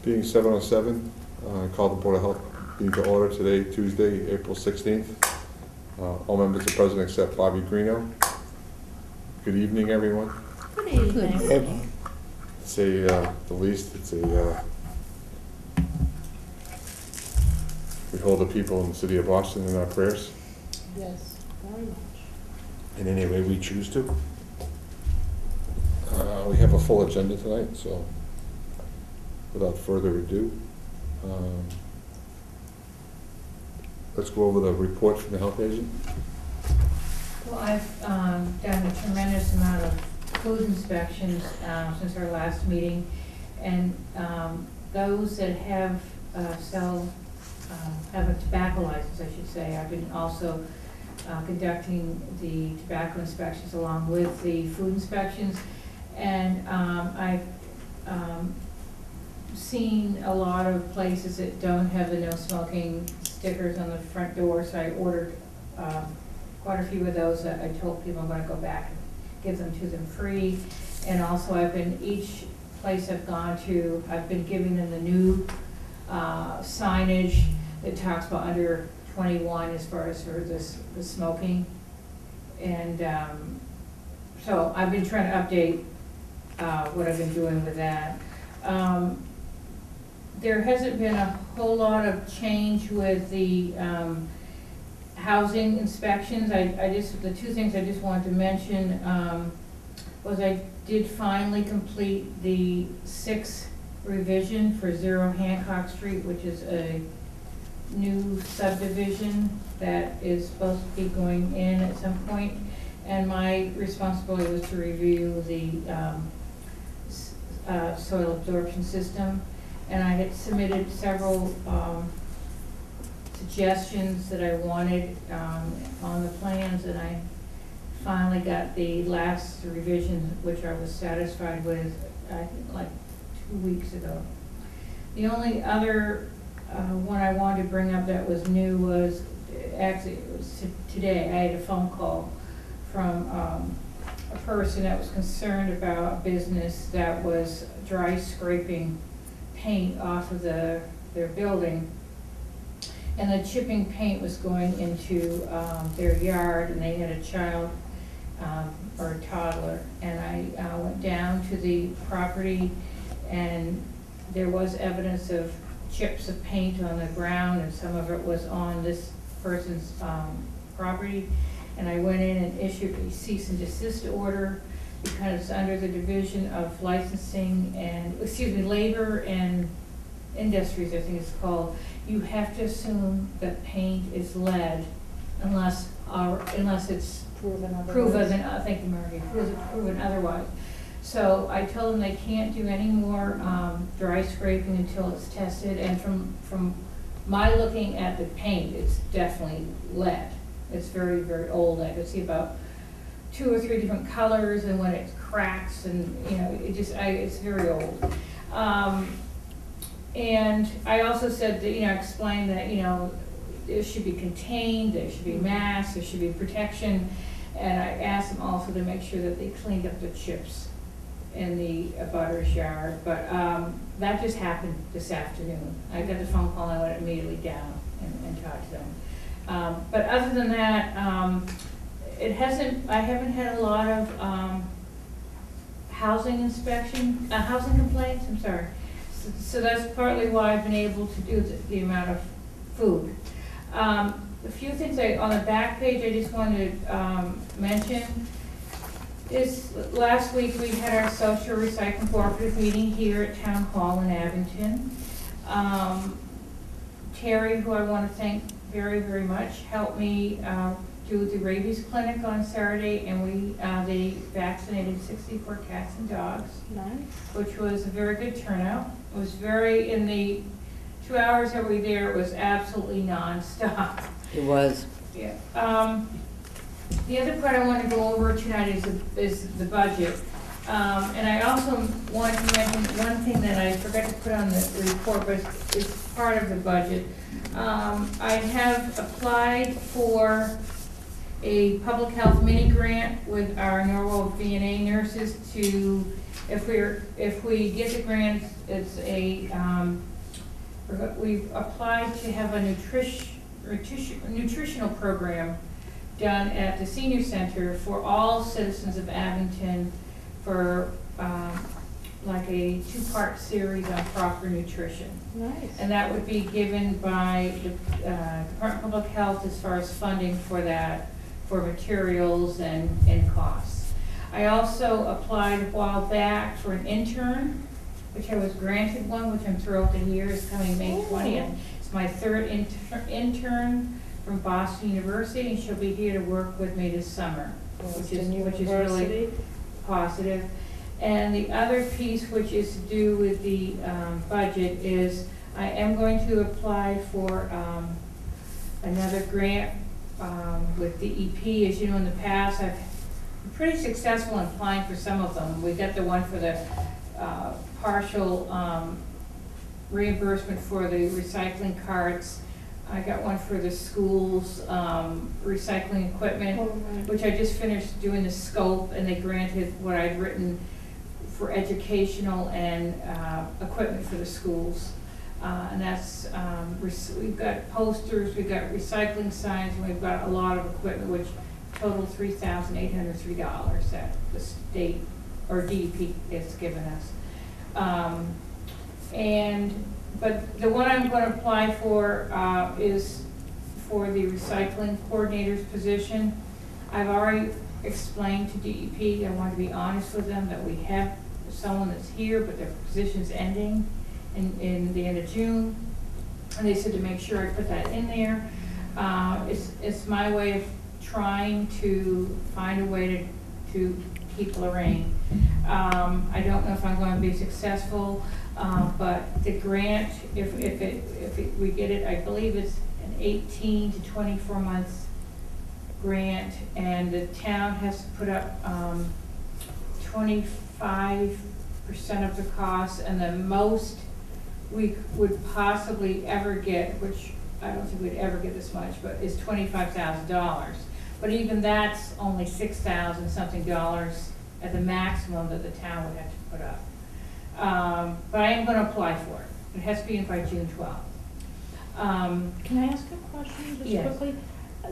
Being 7:07, I call the Board of Health meeting to order today, Tuesday, April 16th. All members are present except Bobby Greeno. Good evening, everyone. Good evening. Good evening. It's the least, we hold the people in the city of Boston in our prayers Yes, very much. in any way we choose to. We have a full agenda tonight, so without further ado, let's go over the report from the health agent. Well, I've done a tremendous amount of food inspections since our last meeting, and those that have have a tobacco license, I should say. I've been also conducting the tobacco inspections along with the food inspections, and I've seen a lot of places that don't have the no smoking stickers on the front door, so I ordered quite a few of those. That I told people I'm going to go back and give them to them free. And also each place I've gone to, I've been giving them the new signage that talks about under 21 as far as for the smoking. And so I've been trying to update what I've been doing with that. There hasn't been a whole lot of change with the housing inspections. The two things I just wanted to mention was I did finally complete the 6th revision for 0 Hancock Street, which is a new subdivision that is supposed to be going in at some point. And my responsibility was to review the soil absorption system. And I had submitted several suggestions that I wanted on the plans, and I finally got the last revision, which I was satisfied with, I think like 2 weeks ago. The only other one I wanted to bring up that was new was, actually it was today, I had a phone call from a person that was concerned about a business that was dry scraping paint off of their building, and the chipping paint was going into their yard, and they had a child or a toddler. And I went down to the property, and there was evidence of chips of paint on the ground, and some of it was on this person's property. And I went in and issued a cease and desist order, because under the Division of Licensing and, Labor and Industries, I think it's called, you have to assume that paint is lead unless it's proven otherwise. So I told them they can't do any more dry scraping until it's tested, and from my looking at the paint, it's definitely lead. It's very, very old. I could see about 2 or 3 different colors, and when it cracks, and it's very old. And I also said that, explained that, it should be contained, there should be masks, there should be protection, and I asked them also to make sure that they cleaned up the chips in the abutter's yard. But that just happened this afternoon. I got the phone call, and I went immediately down and talked to them. But other than that, I haven't had a lot of housing complaints, I'm sorry. So that's partly why I've been able to do the amount of food. A few things on the back page I just wanted to mention is last week we had our social recycling cooperative meeting here at Town Hall in Abington. Terry, who I want to thank very, very much, helped me do the rabies clinic on Saturday, and they vaccinated 64 cats and dogs. Nice. Which was a very good turnout. It was in the 2 hours that we were there, it was absolutely nonstop. It was. Yeah. The other part I want to go over tonight is the budget. And I also want to mention one thing that I forgot to put on the report, but it's part of the budget. I have applied for a public health mini grant with our Norwell VNA nurses to if we get the grant, it's a, we've applied to have a nutritional program done at the senior center for all citizens of Abington for, like a two-part series on proper nutrition. Nice. And that would be given by the Department of Public Health as far as funding for that, for materials and costs. I also applied a while back for an intern, which I was granted one, which I'm thrilled to hear is coming May 20th. It's my third intern from Boston University, and she'll be here to work with me this summer, which is really positive. And the other piece, which is to do with the budget, is I am going to apply for another grant with DEP. As you know, in the past, I've been pretty successful in applying for some of them. We got the one for the partial reimbursement for the recycling carts. I got one for the schools' recycling equipment, which I just finished doing the scope, and they granted what I'd written for educational and equipment for the schools. And that's, we've got posters, we've got recycling signs, and we've got a lot of equipment, which total $3,803 that the state, or DEP, has given us. But the one I'm going to apply for is for the recycling coordinator's position. I've already explained to DEP, I want to be honest with them, that we have someone that's here, but their position's ending in the end of June. And they said to make sure I put that in there. It's my way of trying to find a way to keep Lorraine. I don't know if I'm going to be successful, but the grant, if we get it, I believe it's an 18 to 24 months grant, and the town has to put up 25% of the cost, and the most we would possibly ever get, which I don't think we'd ever get this much, but is $25,000. But even that's only $6,000 something at the maximum that the town would have to put up. But I am going to apply for it. It has to be in by June 12th. Can I ask a question just Yes. quickly?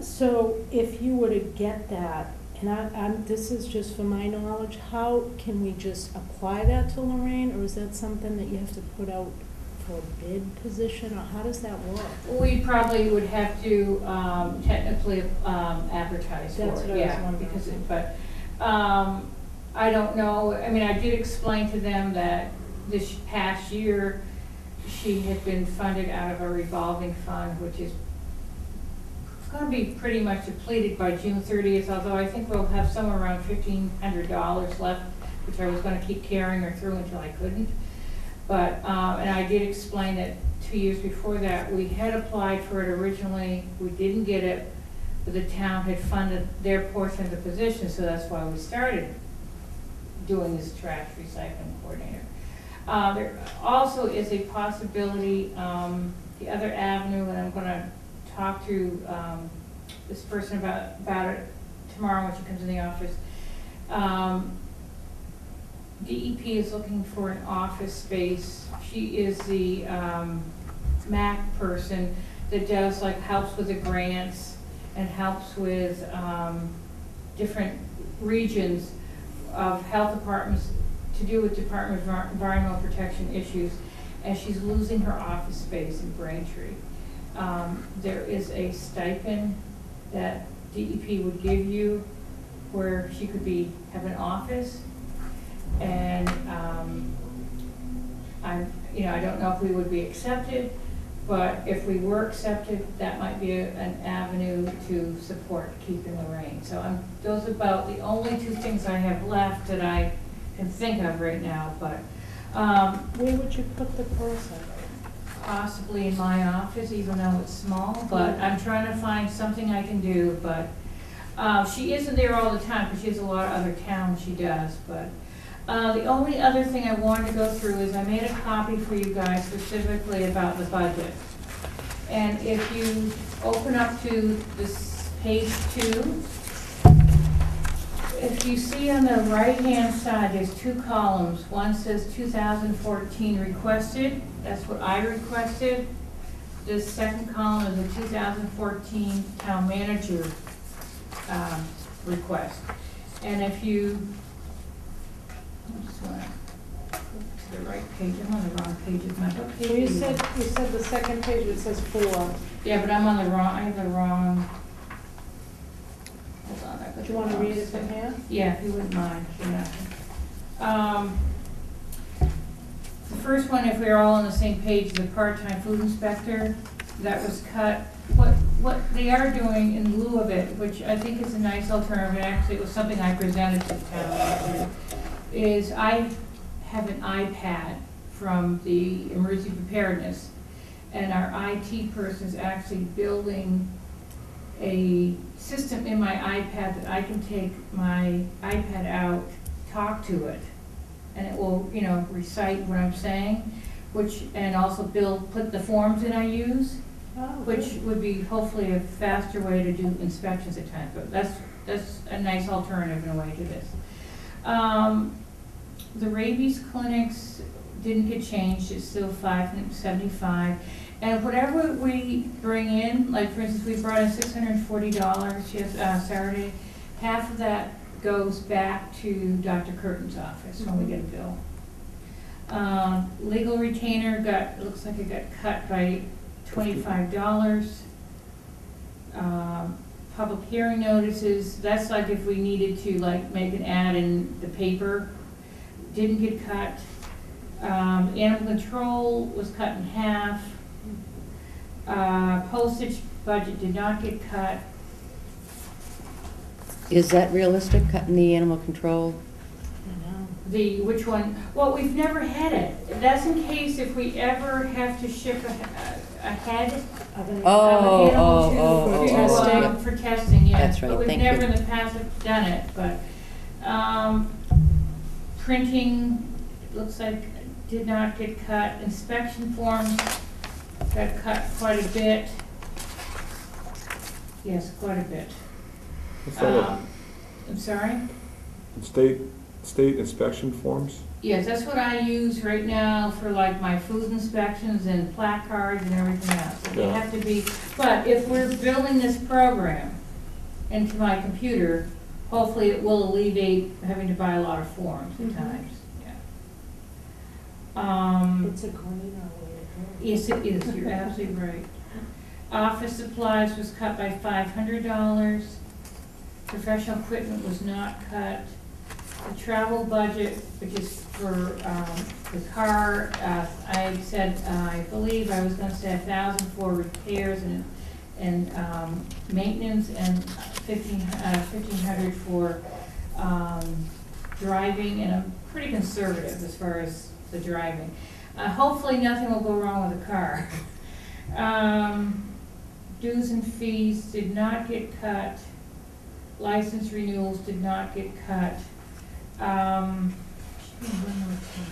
So if you were to get that, and this is just for my knowledge, how can we just apply that to Lorraine, or is that something that you have to put out for a bid position, or how does that work? We probably would have to technically advertise for That's it, what I was yeah. wondering. Because I don't know. I mean, I did explain to them that this past year she had been funded out of a revolving fund, which is going to be pretty much depleted by June 30th, although I think we'll have somewhere around $1,500 left, which I was going to keep carrying her through until I couldn't. But, and I did explain that 2 years before that, we had applied for it originally, we didn't get it, but the town had funded their portion of the position, so that's why we started doing this trash recycling coordinator. There also is a possibility, the other avenue, and I'm going to talk to this person about it tomorrow when she comes in the office. DEP is looking for an office space. She is the MAC person that does, like, helps with the grants and helps with different regions of health departments to do with Department of Environmental Protection issues, and she's losing her office space in Braintree. There is a stipend that DEP would give you where she could have an office, and I don't know if we would be accepted, but if we were accepted, that might be an avenue to support keeping Lorraine. So those are about the only two things I have left that I can think of right now, but Where would you put the person? possibly in my office, even though it's small, but I'm trying to find something I can do, but she isn't there all the time because she has a lot of other towns she does, but the only other thing I wanted to go through is I made a copy for you guys specifically about the budget. And if you open up to this page 2, if you see on the right-hand side, there's two columns. One says 2014 requested, that's what I requested. The second column is the 2014 town manager request. And if you, I just want to go to the right page, I'm on the wrong page of my book. Well, you said the second page, it says 4. Yeah, but I'm on the wrong, I have the wrong, hold on. Do you want to read it from here? Yeah, if you wouldn't mind, yeah. The first one, if we're all on the same page, the part-time food inspector, that was cut. What they are doing in lieu of it, which I think is a nice alternative, and actually it was something I presented to the town manager, is I have an iPad from the emergency preparedness, and our IT person is actually building a system in my iPad that I can take my iPad out, talk to it, and it will, you know, recite what I'm saying, and also put the forms in I use, which would be hopefully a faster way to do inspections at times, but that's a nice alternative in a way to this. The rabies clinics didn't get changed, it's still $575. And whatever we bring in, like for instance, we brought in $640 Saturday, half of that goes back to Dr. Curtin's office when we get a bill. Legal retainer looks like it got cut by $25. Public hearing notices, that's like if we needed to like make an ad in the paper, didn't get cut. Animal control was cut in half. Postage budget did not get cut. Is that realistic, cutting the animal control? Which one? Well, we've never had it. That's in case if we ever have to ship a head of an animal testing. For testing, yes. That's right, But we've thank never you. in the past done it, but printing, looks like did not get cut. Inspection forms got cut quite a bit. Yes, quite a bit. I'm sorry? State inspection forms? Yes, that's what I use right now for like my food inspections and placards and everything else. They Yeah. have to be, but if we're building this program into my computer, hopefully it will alleviate having to buy a lot of forms at times. Yeah. It's a greener way to go. Yes, it is. You're absolutely right. Office supplies was cut by $500. Professional equipment was not cut. The travel budget, which is for the car, I said, I believe I was going to say 1,000 for repairs and maintenance, and 1,500 for driving, and I'm pretty conservative as far as the driving. Hopefully nothing will go wrong with the car. Dues and fees did not get cut. License renewals did not get cut. Should be one more page.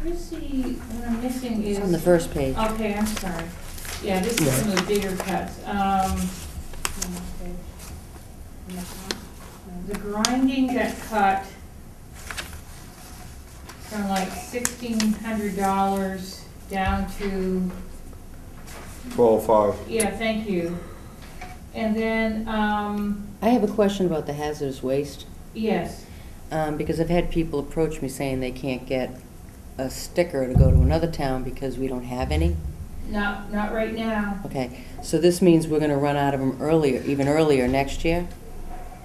Where's what I'm missing is. It's on the first page. Okay, I'm sorry. Yeah, this is some of the bigger cuts. The grinding got cut from like $1,600 down to, 12.5. yeah, thank you. And then, I have a question about the hazardous waste, yes, because I've had people approach me saying they can't get a sticker to go to another town because we don't have any. not right now. Okay, so this means we're gonna run out of them earlier, even earlier next year?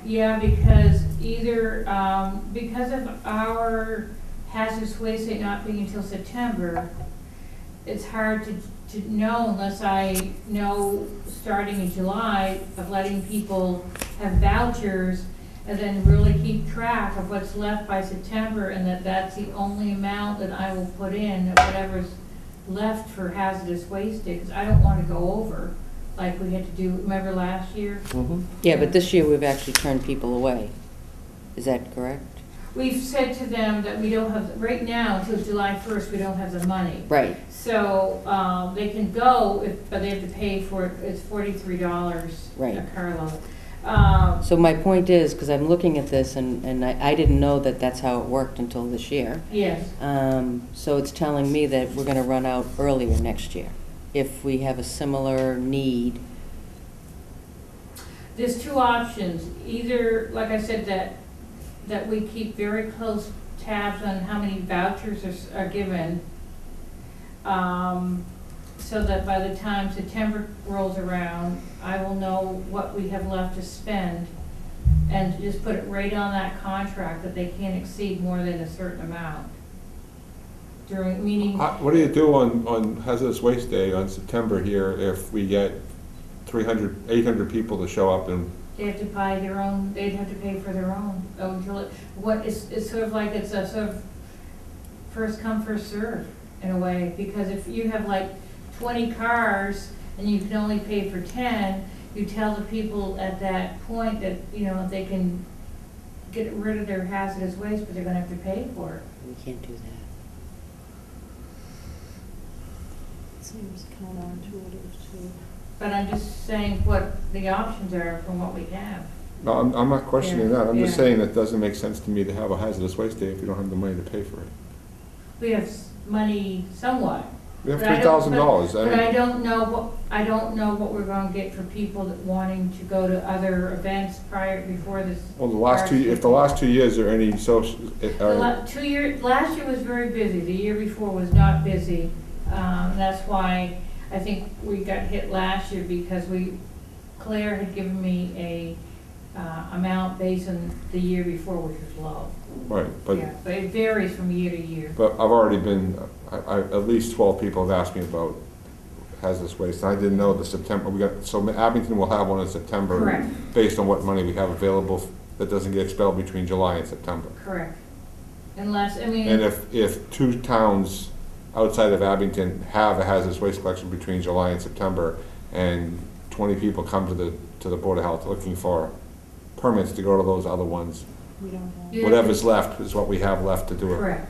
Yeah, because because of our hazardous waste day not being until September, it's hard to know unless I know starting in July of letting people have vouchers and then really keep track of what's left by September, and that's the only amount that I will put in, whatever's left for hazardous waste day, because I don't want to go over like we had to do, remember last year? Yeah, but this year we've actually turned people away. Is that correct? we've said to them that we don't have, right now, until July 1st, we don't have the money. Right. So, they can go, but they have to pay for it, it's $43 Right. a carload. So my point is, because I'm looking at this, and I didn't know that that's how it worked until this year. Yes, So it's telling me that we're gonna run out earlier next year, if we have a similar need. there's two options, either, like I said, that we keep very close tabs on how many vouchers are given, so that by the time September rolls around, I will know what we have left to spend, and just put it right on that contract that they can't exceed more than a certain amount. Meaning, What do you do on hazardous waste day on September here if we get 300, 800 people to show up and, they have to buy their own, they'd have to pay for their own. It's sort of like, it's a sort of first come, first serve in a way, because if you have like 20 cars and you can only pay for 10, you tell the people at that point that, you know, they can get rid of their hazardous waste, but they're gonna have to pay for it. We can't do that. Seems counterintuitive too. But I'm just saying what the options are from what we have. no, I'm not questioning Yeah, that. I'm just yeah. saying that doesn't make sense to me to have a hazardous waste day if you don't have the money to pay for it. We have money somewhat. We have But I don't- $3,000. But I don't know what we're gonna get for people that wanting to go to other events before this. Well, if the last 2 years are any social, Last year was very busy, the year before was not busy. That's why I think we got hit last year, because Claire had given me a amount based on the year before, which was low. right, but, Yeah, but it varies from year to year. but I've already been, at least 12 people have asked me about hazardous waste. And I didn't know the September, so Abington will have one in September. Correct. Based on what money we have available that doesn't get expelled between July and September. Correct. Unless, I mean. And if 2 towns outside of Abington have a hazardous waste collection between July and September, and 20 people come to the Board of Health looking for permits to go to those other ones, We don't have. Yeah. whatever's left is what we have left to do it. Correct.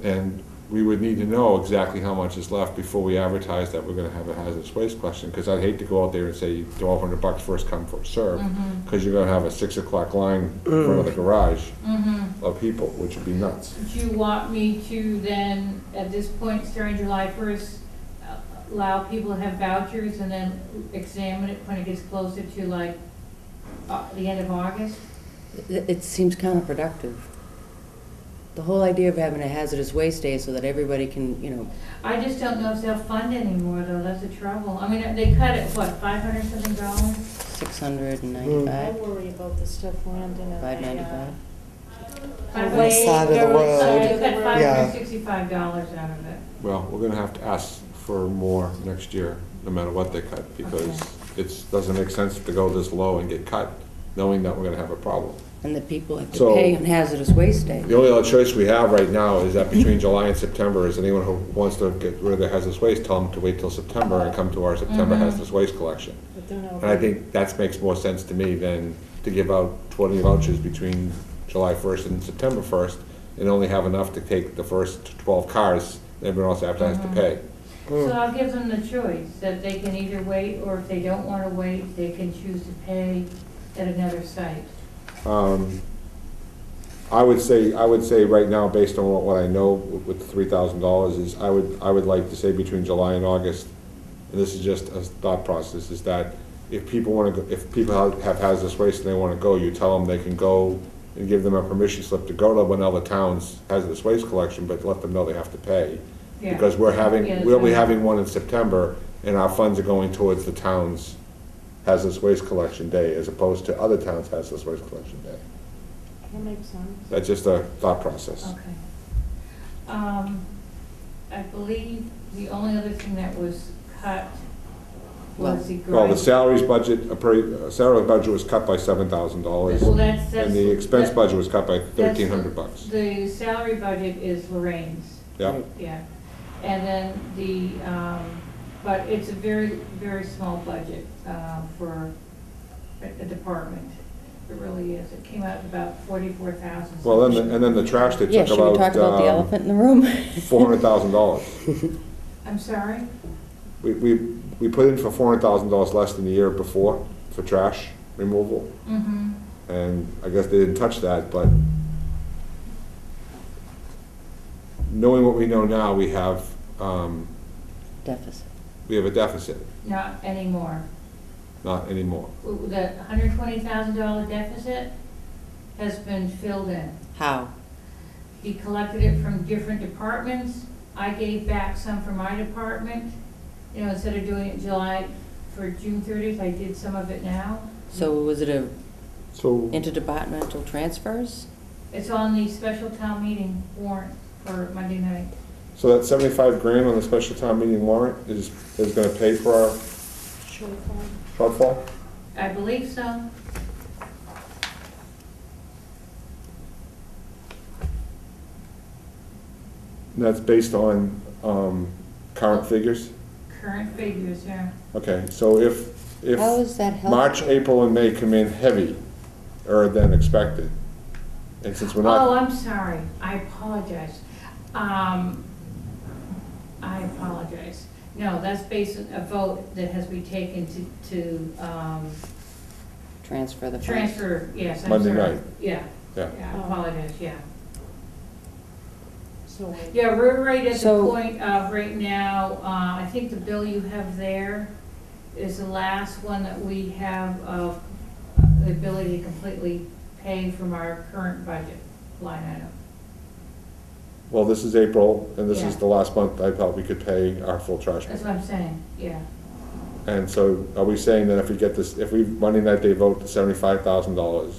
And we would need to know exactly how much is left before we advertise that we're gonna have a hazardous waste collection, because I'd hate to go out there and say $1,200 first come, first serve, Mhm. because you're gonna have a 6 o'clock line in front of the garage Mm-hmm. of people, which would be nuts. Do you want me to then, at this point, starting July 1st, allow people to have vouchers and then examine it when it gets closer to like the end of August? It seems counterproductive. The whole idea of having a hazardous waste day is so that everybody can, you know, I just don't know if they'll fund anymore, though, that's the trouble. I mean, they cut it, what, $500 something dollars? $695, I worry about the stuff landing at. $595. West side of the road. They cut Yeah. $565 out of it. Well, we're gonna have to ask for more next year, no matter what they cut, because it doesn't make sense to go this low and get cut, knowing that we're gonna have a problem. And that people have to So- pay on hazardous waste day. The only other choice we have right now is that between July and September, is anyone who wants to get rid of their hazardous waste, tell them to wait till September and come to our September Mhm. hazardous waste collection. But they're not. And I think that makes more sense to me than to give out 20 vouchers between July 1st and September 1st, and only have enough to take the first 12 cars, and everyone else after has to pay. So I'll give them the choice, that they can either wait, or if they don't want to wait, they can choose to pay at another site. I would say right now, based on what I know with the $3,000, is I would like to say between July and August, and this is just a thought process, is that if people want to go, if people have hazardous waste and they want to go, you tell them they can go and give them a permission slip to go to one other town's hazardous waste collection, but let them know they have to pay. Yeah. Because Yeah, that's we'll be right. having one in September, and our funds are going towards the town's hazardous waste collection day, as opposed to other towns' hazardous waste collection day. That makes sense. That's just a thought process. Okay. I believe the only other thing that was cut was the Well, the grind. salaries budget, salary budget was cut by $7,000, Well, that's. and the expense that- budget was cut by that's- $1,300. The salary budget is Lorraine's, Yeah, yeah. And then but it's a very, very small budget for a department. It really is. It came out about 44,000. Well, and then the trash, they Yeah, took should we talk about the elephant in the room? $400,000. I'm sorry? We put in for $400,000 less than the year before for trash removal, Mm-hmm. and I guess they didn't touch that, but knowing what we know now, we have Deficit. a deficit, Not anymore. not anymore. The $120,000 deficit has been filled in. How? He collected it from different departments. I gave back some for my department. You know, instead of doing it July, for June 30th, I did some of it now. So was it a So, interdepartmental transfers? It's on the special town meeting warrant for Monday night. so that 75 grand on the special town meeting warrant is gonna pay for our Shortfall. shortfall? I believe so. And that's based on current figures? Current figures, yeah. Okay, so if How is that helpful? March, April, and May come in heavier than expected, and since we're not. Oh, I'm sorry. I apologize. I apologize. No, that's based on a vote that has been taken to Transfer the funds. transfer, yes, I'm sorry. Monday night. Yeah, Yeah, yeah, I apologize, yeah. So, Yeah, we're right at the So- point of, right now, I think the bill you have there is the last one that we have of the ability to completely pay from our current budget line item. well, this is April, and this is Yeah. the last month I thought we could pay our full trash That's bill. what I'm saying, yeah. And so, are we saying that if we get this, if we, Monday night they vote to $75,000,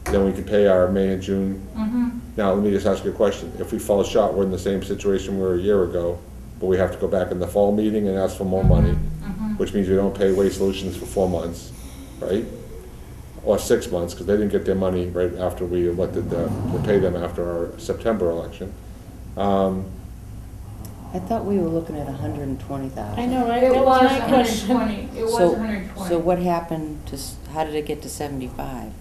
then we can pay our May and June? Mm-hmm. Now, let me just ask you a question. If we fall short, we're in the same situation we were a year ago, but we have to go back in the fall meeting and ask for more money, Mm-hmm. which means we don't pay Waste Solutions for 4 months, right? Or 6 months, because they didn't get their money right after we elected to pay them after our September election. I thought we were looking at 120,000. I know, right? It That was was my question. 120, it was So- 120. So what happened to, how did it get to 75?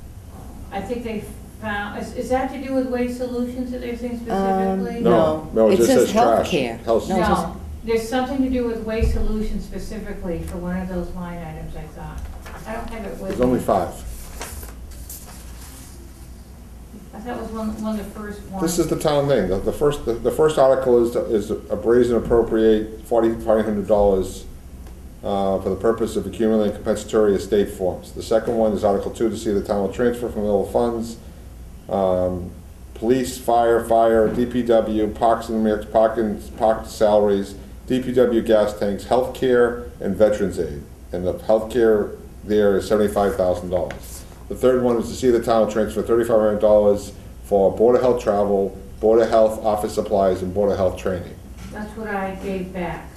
I think they found, is that to do with Waste Solutions that they're saying specifically? No, No, it it just says says trash. healthcare. Health- No, it says- No, there's something to do with Waste Solutions specifically for one of those line items, I thought. I don't have it with me. There's only 5. I thought it was one of the first ones. This is the town thing. The first article is appraise and appropriate $4,500 for the purpose of accumulating compensatory estate forms. The second one is Article 2, to see the town will transfer from available funds, police, fire, DPW, parks and recs, park salaries, DPW gas tanks, healthcare, and veterans aid. And the healthcare there is $75,000. The third one is to see the town transfer $3,500 for Board of Health travel, Board of Health office supplies, and Board of Health training. That's what I gave back.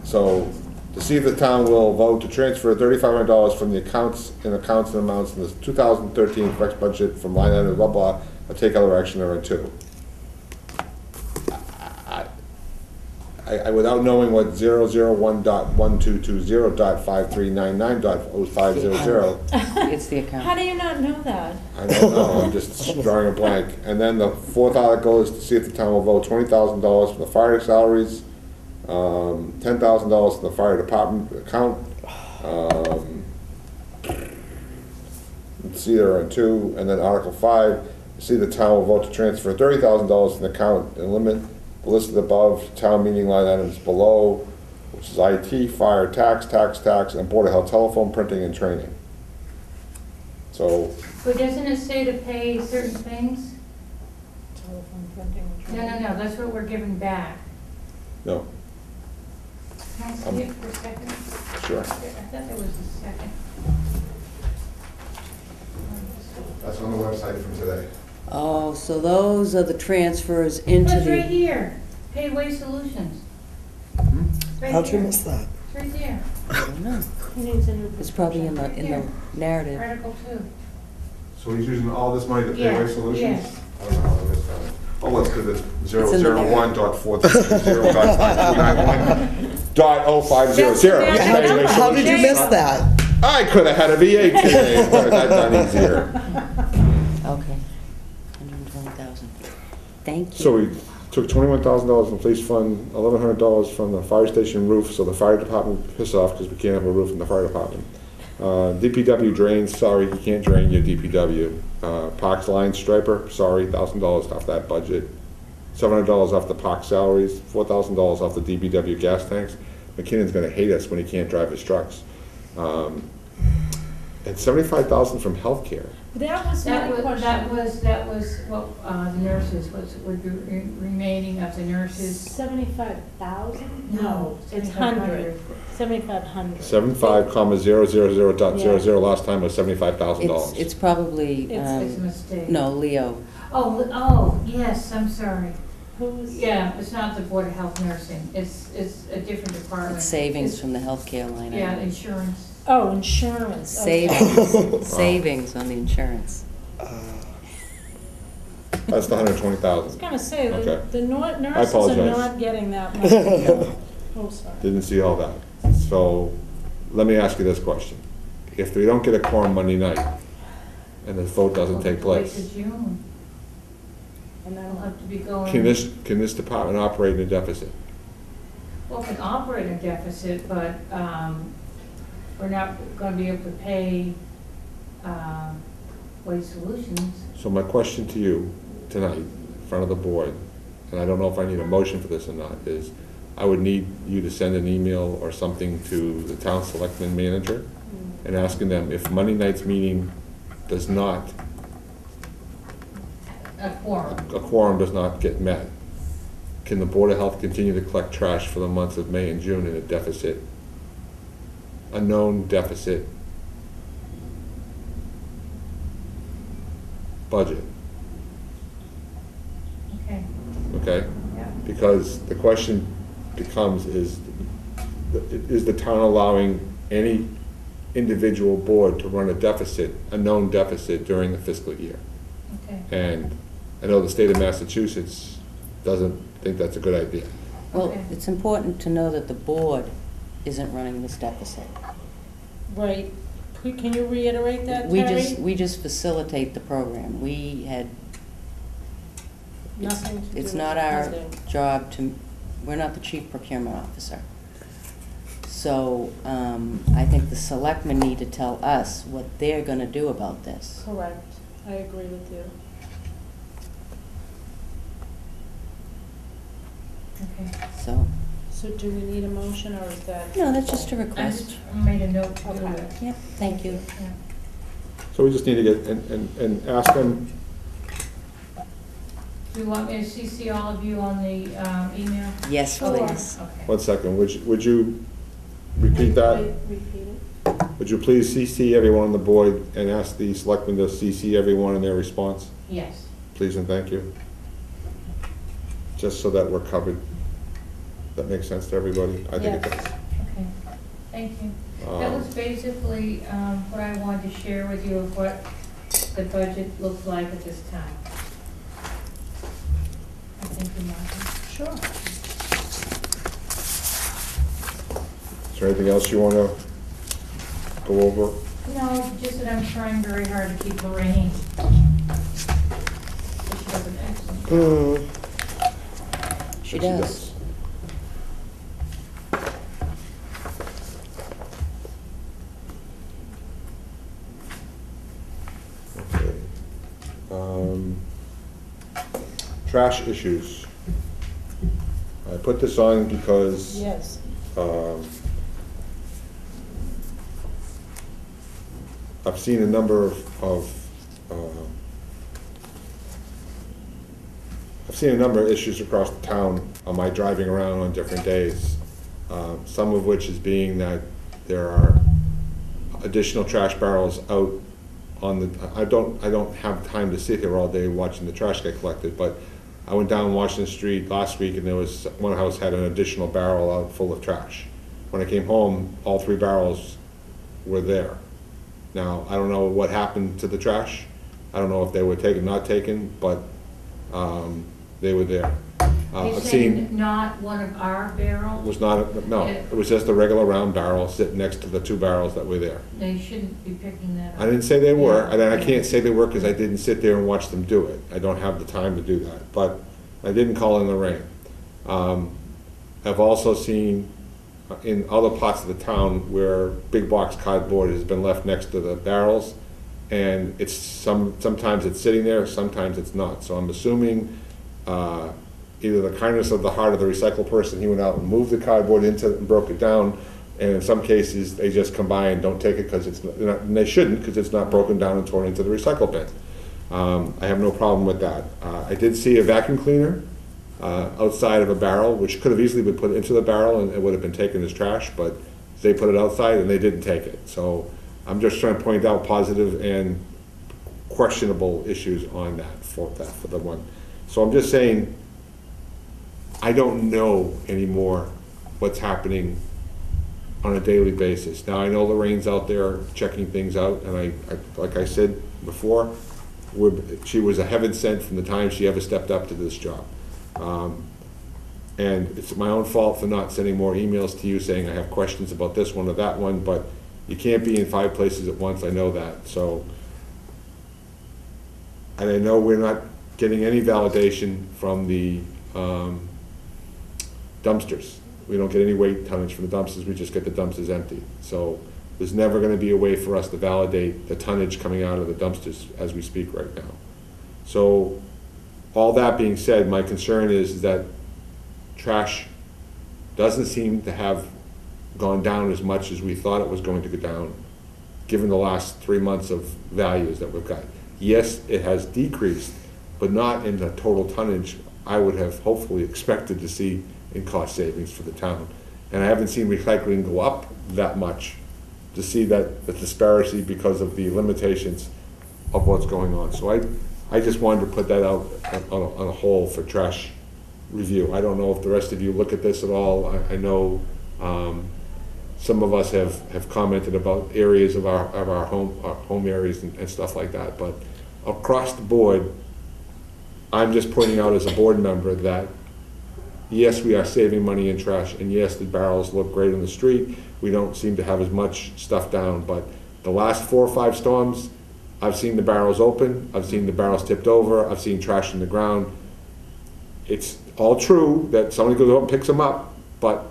So, to see if the town will vote to transfer $3,500 from the accounts and amounts in the 2013 correct budget from line item blah blah, or take other action thereon. I, without knowing what 001.1220.5399.0500, It's the How account. do you not know that? I don't know, I'm just drawing a blank. And then the fourth article is to see if the town will vote $20,000 for the fire salaries, $10,000 from the fire department account. See there are 2, and then Article 5, see the town will vote to transfer $30,000 from the account and limit the listed above town meeting line items below, which is IT, fire, tax, and Board of Health telephone, printing, and training. So, But doesn't it say to pay certain things? Telephone printing and No, training. that's what we're giving back. no, Can I see it for a second? sure. I thought there was a second. That's on the website from today. Oh, so those are the transfers into It's right the, here, Paid Waste Solutions. Right How'd you here. miss that? It's right there, I don't know. He needs a new It's probably in prescription. the narrative. Article 2. So he's using all this money to pay Yeah, Waste Solutions? yeah. I don't know how I missed that. Oh, it's because it's It's in the narrative. 001.430.5291.0500. That's- How did you miss that? I could have had a V8 today, and got that done easier. Okay. 120,000. Thank you. So we took $21,000 from the police fund, $1,100 from the fire station roof, so the fire department piss off because we can't have a roof in the fire department. DPW drains, sorry, you can't drain your DPW. Parks line striper, sorry, $1,000 off that budget. $700 off the park salaries, $4,000 off the DPW gas tanks. McKinnon's gonna hate us when he can't drive his trucks. And $75,000 from healthcare. That was my question. That was what, the nurses, would be remaining of the nurses. 75,000? No, It's 7,500. 7,500. 75,000 last time was $75,000. It's probably, It's a mistake. no, Leo. Oh, yes, I'm sorry. Who's? Yeah, it's not the Board of Health Nursing, it's a different department. It's savings from the healthcare line. Yeah, item. insurance. Oh, insurance. Okay. Savings, savings on the insurance. That's the I was $120,000. gonna say, Okay. the nurses are apologize. not getting that much. Oh, sorry. Didn't see all that. So, let me ask you this question. If we don't get a quorum Monday night, and the vote doesn't take Wait place, till June, And I'll then, have to be going. can this department operate in a deficit? Well, can operate a deficit, but, we're not gonna be able to pay, Waste Solutions. So my question to you tonight, in front of the board, and I don't know if I need a motion for this or not, is I would need you to send an email or something to the town selectman manager and asking them if Monday night's meeting does not, A quorum. a quorum does not get met, can the Board of Health continue to collect trash for the months of May and June in a deficit, a known deficit budget, Okay, okay? yeah. Because the question becomes, is the town allowing any individual board to run a deficit, a known deficit during the fiscal year? Okay. And I know the state of Massachusetts doesn't think that's a good idea. Well, Okay. it's important to know that the board isn't running this deficit. right, can you reiterate that, Terry? We just facilitate the program. We had, Nothing to do it's with not the our president. job to, we're not the chief procurement officer. So, I think the selectmen need to tell us what they're gonna do about this. Correct, I agree with you. Okay. So, So do we need a motion, or is that? no, that's just a I request. just made a note to do Okay. it. Yep, thank you. Yeah. So we just need to get, and ask them, Do you want me to CC all of you on the, email? Yes, Sure. please. Okay. one second, would you repeat that? Repeat it. Would you please CC everyone on the board and ask the selectmen to CC everyone in their response? Yes. Please and thank you. Just so that we're covered. That makes sense to everybody? I think it Yes. does. Okay, thank you. That was basically what I wanted to share with you of what the budget looks like at this time. Thank you, Martha. Sure. Is there anything else you want to go over? No, just that I'm trying very hard to keep Lorraine. She does an excellent job. She Yes, does. Okay. Trash issues. I put this on because Yes. I've seen a number of issues across the town on my driving around on different days. Some of which is being that there are additional trash barrels out on the, I don't have time to sit here all day watching the trash get collected, but I went down Washington Street last week and there was, one house had an additional barrel out full of trash. When I came home, all 3 barrels were there. Now, I don't know what happened to the trash. I don't know if they were taken, not taken, but they were there. You're I've saying seen, not one of our it barrels? was not, no, it was just a regular round barrel sitting next to the 2 barrels that were there. They shouldn't be picking that up. I didn't say they were, Yeah, and I yeah. can't say they were because I didn't sit there and watch them do it. I don't have the time to do that, but I didn't call in the rain. I've also seen in other parts of the town where big box cardboard has been left next to the barrels, and it's sometimes it's sitting there, sometimes it's not. So I'm assuming either the kindness of the heart of the recycle person, he went out and moved the cardboard into and broke it down, and in some cases they just come by and don't take it because it's not, and they shouldn't, because it's not broken down and torn into the recycle bin. I have no problem with that. I did see a vacuum cleaner outside of a barrel, which could have easily been put into the barrel and it would have been taken as trash, but they put it outside and they didn't take it. So I'm just trying to point out positive and questionable issues on that for the one. So I'm just saying, I don't know anymore what's happening on a daily basis. Now I know Lorraine's out there checking things out, and I like I said before, she was a heaven sent from the time she ever stepped up to this job. And it's my own fault for not sending more emails to you saying I have questions about this one or that one, but you can't be in 5 places at once, I know that. So, and I know we're not getting any validation from the dumpsters. We don't get any weight tonnage from the dumpsters, we just get the dumpsters empty. So there's never going to be a way for us to validate the tonnage coming out of the dumpsters as we speak right now. So all that being said, my concern is that trash doesn't seem to have gone down as much as we thought it was going to go down, given the last 3 months of values that we've got. Yes, it has decreased, but not in the total tonnage I would have hopefully expected to see in cost savings for the town. And I haven't seen recycling go up that much to see that the disparity because of the limitations of what's going on. So I just wanted to put that out on a whole for trash review. I don't know if the rest of you look at this at all. I know some of us have commented about areas of our home areas and stuff like that, but across the board, I'm just pointing out as a board member that yes, we are saving money in trash, and yes, the barrels look great on the street. We don't seem to have as much stuff down, but the last 4 or 5 storms, I've seen the barrels open, I've seen the barrels tipped over, I've seen trash in the ground. It's all true that somebody goes out and picks them up, but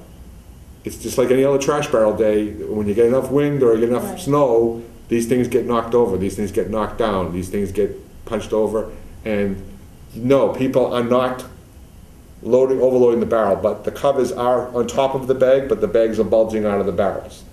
it's just like any other trash barrel day. When you get enough wind or you get enough Right. snow, these things get knocked over, these things get knocked down, these things get punched over, and no, people are not overloading the barrel, but the covers are on top of the bag, but the bags are bulging out of the barrels.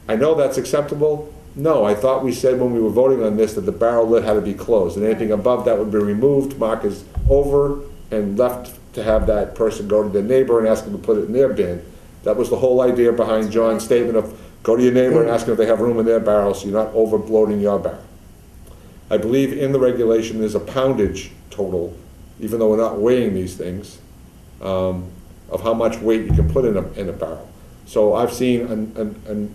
I know that's acceptable. No, I thought we said when we were voting on this that the barrel lid had to be closed, and anything above that would be removed, markers over, and left to have that person go to their neighbor and ask them to put it in their bin. That was the whole idea behind John's statement of go to your neighbor and ask them if they have room in their barrel so you're not overloading your barrel. I believe in the regulation there's a poundage total, even though we're not weighing these things, of how much weight you can put in a barrel. So I've seen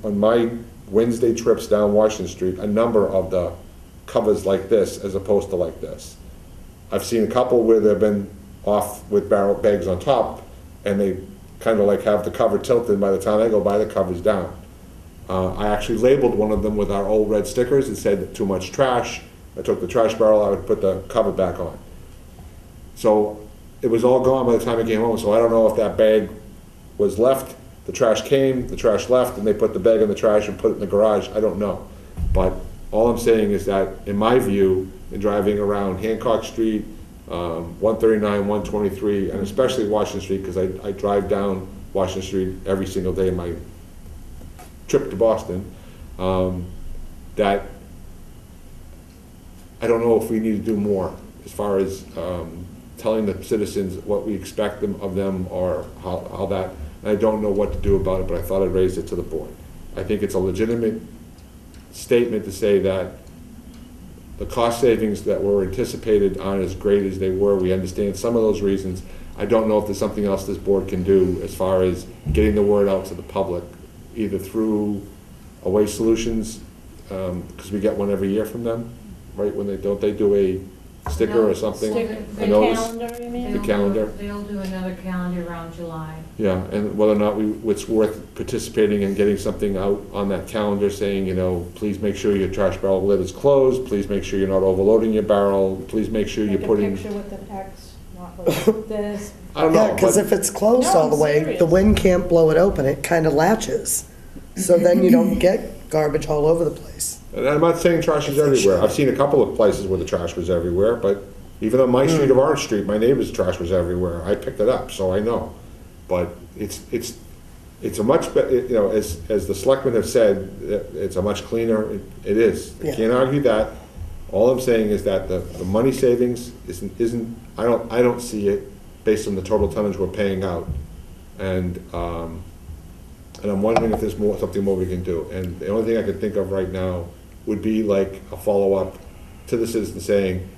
on my Wednesday trips down Washington Street a number of the covers like this as opposed to like this. I've seen a couple where they've been off with barrel bags on top, and they kind of like have the cover tilted. By the time I go by, the cover's down. I actually labeled one of them with our old red stickers. It said too much trash. I took the trash barrel, I would put the cover back on. So it was all gone by the time I came home, so I don't know if that bag was left, the trash came, the trash left, and they put the bag in the trash and put it in the garage. I don't know. But all I'm saying is that, in my view, in driving around Hancock Street, 139, 123, and especially Washington Street, because I drive down Washington Street every single day in my trip to Boston, that I don't know if we need to do more as far as telling the citizens what we expect of them or how that, and I don't know what to do about it, but I thought I'd raise it to the board. I think it's a legitimate statement to say that the cost savings that were anticipated aren't as great as they were. We understand some of those reasons. I don't know if there's something else this board can do as far as getting the word out to the public, either through Waste Solutions, because we get one every year from them, right? When they do a sticker or something? The A notice? calendar, you mean? The calendar? They'll do another calendar around July. Yeah, and whether or not it's worth participating and getting something out on that calendar saying, you know, please make sure your trash barrel lid is closed, please make sure you're not overloading your barrel, please make sure you're Make a putting. picture with an X, not with this. I don't know, Yeah, because but if it's closed No, all the I'm way, serious. the wind can't blow it open, it kind of latches. So then you don't get garbage all over the place. and I'm not saying trash is everywhere. I've seen a couple of places where the trash was everywhere, but even on my street of Orange Street, my neighbor's trash was everywhere. I picked it up, so I know. But it's a much better, you know, as the selectmen have said, it's a much cleaner, it is. I Yeah. can't argue that. All I'm saying is that the money savings isn't, I don't see it based on the total tonnage we're paying out. And I'm wondering if there's something more we can do. And the only thing I could think of right now would be like a follow-up to the citizen saying,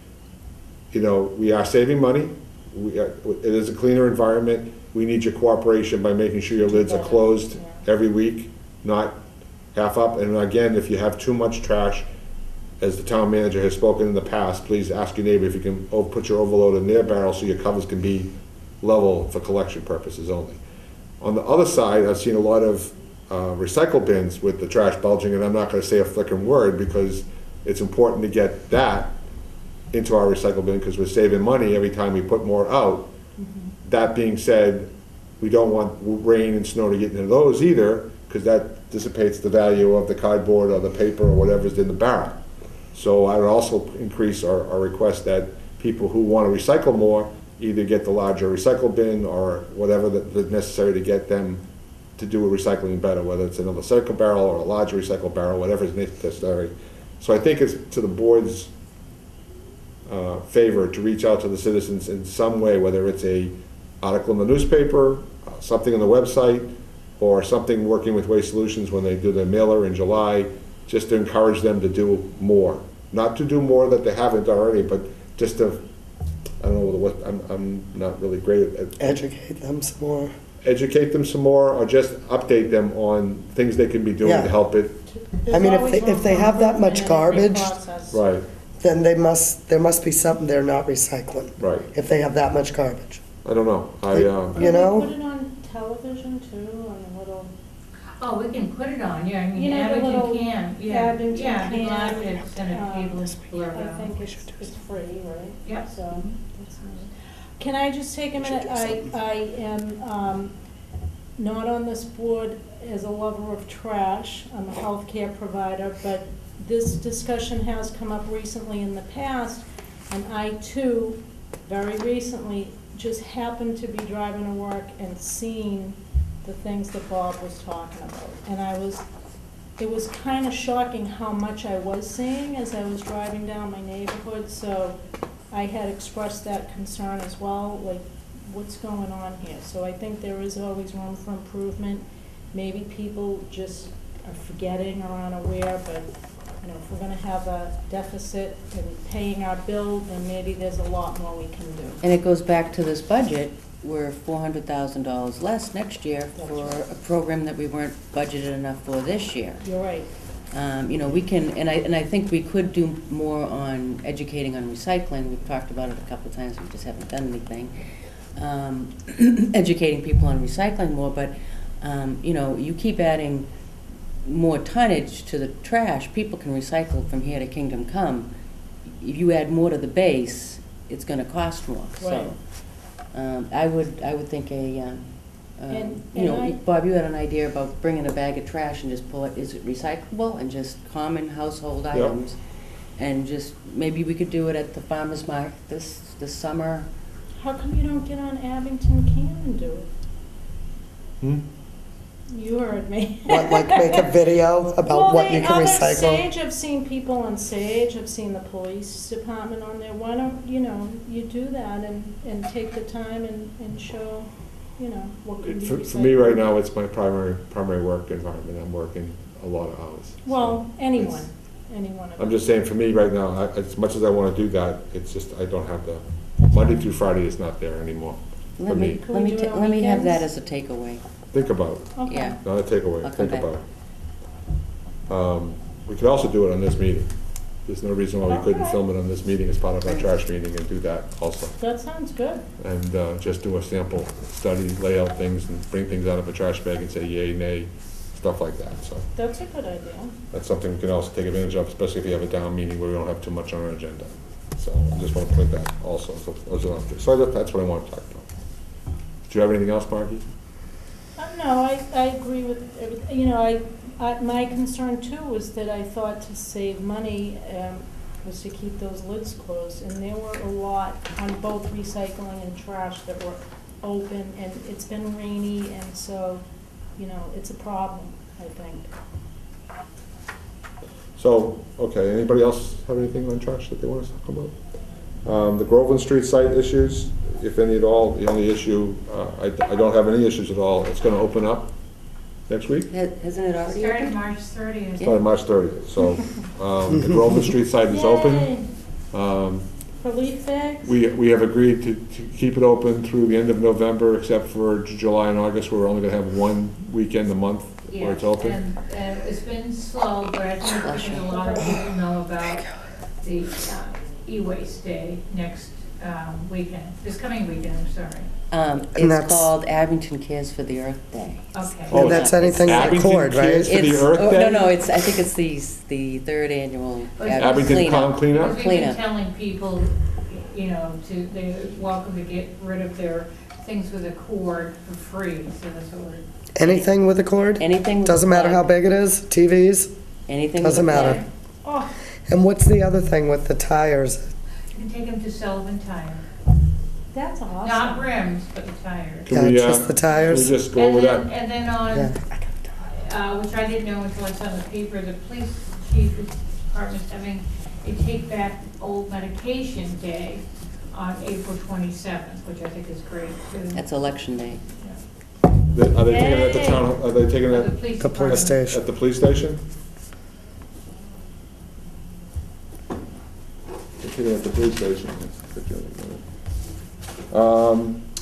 you know, we are saving money, it is a cleaner environment, we need your cooperation by making sure your lids are closed every week, not half up. And again, if you have too much trash, as the town manager has spoken in the past, please ask your neighbor if you can put your overload in their barrel so your covers can be level for collection purposes only. On the other side, I've seen a lot of recycle bins with the trash bulging, and I'm not gonna say a flicking word because it's important to get that into our recycle bin because we're saving money every time we put more out. That being said, we don't want rain and snow to get into those either because that dissipates the value of the cardboard or the paper or whatever's in the barrel. So I would also increase our request that people who want to recycle more either get the larger recycle bin or whatever that's necessary to get them to do a recycling better, whether it's another recycle barrel or a larger recycle barrel, whatever is necessary. So I think it's to the board's favor to reach out to the citizens in some way, whether it's a article in the newspaper, something on the website, or something working with Waste Solutions when they do their mailer in July, just to encourage them to do more. Not to do more that they haven't already, but just to, I don't know what, I'm not really great at. Educate them some more. Educate them some more, or just update them on things they can be doing to Yeah. help it. I mean, if they have that much garbage, Right, then there must be something they're not recycling, right. if they have that much garbage. I don't know. You know? Put it on television too, on a little, Oh, we can put it on, yeah, I mean, You know, the little Abington can, yeah. Abington Yeah, be can, glad to send a cable blurb I out. think it's free, right? Yep. So, that's nice. Can I just take a minute? I am not on this board as a lover of trash. I'm a healthcare provider, but this discussion has come up recently in the past, and I too, very recently, just happened to be driving to work and seeing the things that Bob was talking about. And it was kind of shocking how much I was seeing as I was driving down my neighborhood, so I had expressed that concern as well, like, what's going on here? So I think there is always room for improvement. Maybe people just are forgetting or unaware, but, you know, if we're gonna have a deficit in paying our bill, then maybe there's a lot more we can do. And it goes back to this budget, we're $400,000 less next year for a program that we weren't budgeted enough for this year. You're right. You know, we can, and I think we could do more on educating on recycling. We've talked about it a couple of times, we just haven't done anything. Educating people on recycling more, but, you know, you keep adding more tonnage to the trash, people can recycle from here to Kingdom Come. If you add more to the base, it's gonna cost more, so. I would think you know, Bob, you had an idea about bringing a bag of trash and just pull it, is it recyclable, and just common household items? And just, maybe we could do it at the farmer's market this summer. How come you don't get on Abington Can and do it? You heard me. What, like make a video about what you can recycle? Sage, I've seen people on Sage, I've seen the police department on there. Why don't, you know, you do that and take the time and show, you know, what can be recycled. For me right now, it's my primary work environment. I'm working a lot of hours. Well, anyone of I'm them. just saying, for me right now, as much as I want to do that, it's just, I don't have the, Monday through Friday is not there anymore for Let me, me. Can we do it on let me have that weekends? as a takeaway, Think about it, Okay. yeah. not a takeaway, I'll come think back. about it. We could also do it on this meeting. there's no reason why we couldn't Okay. film it on this meeting as part of our trash meeting and do that also. That sounds good. And just do a sample study, lay out things and bring things out of a trash bag and say yay, nay, stuff like that, so. That's a good idea. That's something we can also take advantage of, especially if you have a down meeting where we don't have too much on our agenda. So I just want to point that also, so that's what I want to talk about. Do you have anything else, Margie? No, I agree with everything. You know, my concern too was that I thought to save money was to keep those lids closed. And there were a lot on both recycling and trash that were open, and it's been rainy, and so, you know, it's a problem, I think. So, okay, anybody else have anything on trash that they want us to talk about? The Groveland Street site issues, if any at all, the only issue, I don't have any issues at all. It's gonna open up next week, Hasn't it already Started opened? March 30th. starting March 30th. So, the Groveland Street site is open. Yay. Um, For leaf bags? We have agreed to keep it open through the end of November, except for July and August, where we're only gonna have one weekend a month where it's Yes, open. and it's been slow, but I think because a lot of people know about the e-waste day next weekend, this coming weekend, I'm sorry. It's that's- called Abington Cares for the Earth Day. Okay. Oh, And that's anything with a Abington cord, Cares right? For the It's- Earth oh, Day? No, I think it's the third annual Abington Pond Because cleanup? we've been Cleanup. telling people, you know, they're welcome to get rid of their things with a cord for free, so that's what we're. Anything with a cord? Anything. with Doesn't a matter how plug. big it is, TVs? Anything. with a Doesn't matter. plug. Oh, And what's the other thing with the tires? You can take them to Sullivan Tire, that's awesome. not rims, but the tires. Can we, Yeah, just the tires? Can we just go over that? And then on, Yeah. which I didn't know until I saw in the paper, the police chief department's having a take back old medication day on April 27th, which I think is great too. That's election day. Are they taking it at the Yay. town, are they taking For it the police The police department. station. at the police station? They're taking it at the police station.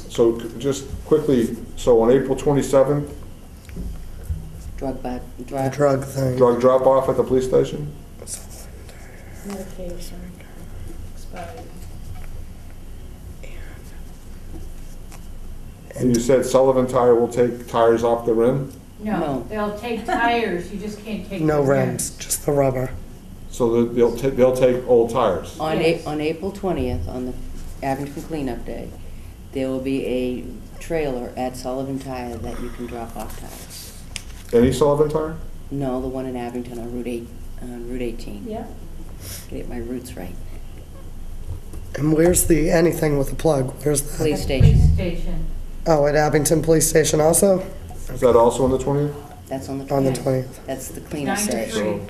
So just quickly, so on April 27th, Drug. The drug thing. drug drop-off at the police station? Medication expired. And you said Sullivan Tire will take tires off the rim? No, No. they'll take tires, you just can't take. No the rims, just the rubber. So that they'll take old tires? On Yes. on April 20th, on the Abington Cleanup Day, there will be a trailer at Sullivan Tire that you can drop off tires. Any Sullivan Tire? No, the one in Abington on Route 18. Yeah. Get my roots right. And where's the anything with a plug? Where's that? Police At the station. Police station. Oh, at Abington Police Station also? Is that also on the 20th? That's on the 20th. On the 20th. That's the cleanup 9 to day. 3. So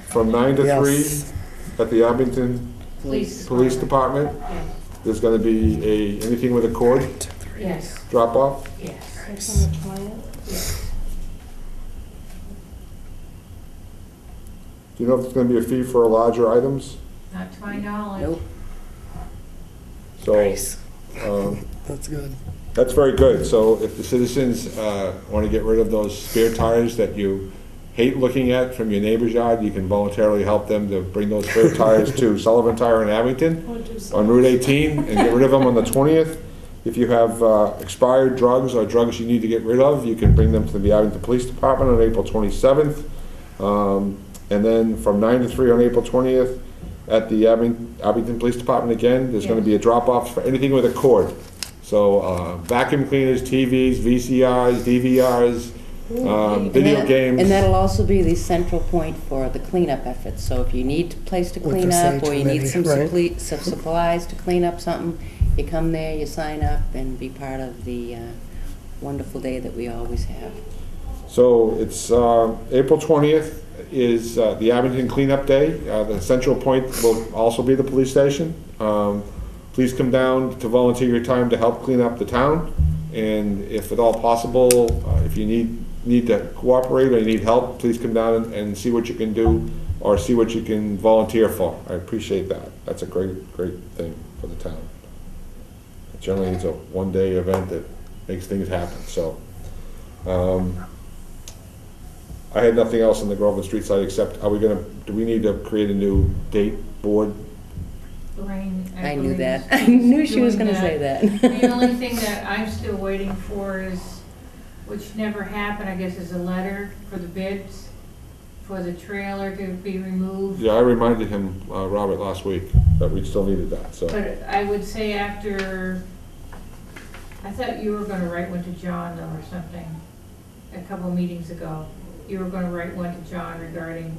from 9 to 3 Yes. at the Abington Police Department, there's gonna be anything with a cord Yes, drop-off? yes, That's on the 20th. yes. Do you know if there's gonna be a fee for larger items? Not to my knowledge. Nope. So, That's good. that's very good. So if the citizens want to get rid of those spare tires that you hate looking at from your neighbor's yard, you can voluntarily help them to bring those spare tires to Sullivan Tire in Abington Or do on some- Route 18 and get rid of them on the 20th. If you have expired drugs or drugs you need to get rid of, you can bring them to the Abington Police Department on April 27th. And then from 9 to 3 on April 20th at the Abington Police Department again, there's going to be a drop-off for anything with a cord. So vacuum cleaners, TVs, VCRs, DVRs, video games. And that'll also be the central point for the cleanup efforts. So if you need a place to With clean the up, sage or you need some committee, right? supplies to clean up something, you come there, you sign up, and be part of the wonderful day that we always have. So it's April 20th is the Abington Cleanup Day. The central point will also be the police station. Please come down to volunteer your time to help clean up the town. And if at all possible, if you need to cooperate or you need help, please come down and see what you can do or see what you can volunteer for. I appreciate that. That's a great, great thing for the town. Generally, it's a one-day event that makes things happen, so. I had nothing else on the Groveland Street side, except, do we need to create a new date board? Lorraine, I knew believe, that. is I knew she was doing gonna say that. The only thing that I'm still waiting for is, which never happened, I guess, is a letter for the bids for the trailer to be removed. Yeah, I reminded him, Robert, last week, that we still needed that, so. But I would say after, I thought you were gonna write one to John though, or something, a couple meetings ago. You were gonna write one to John regarding,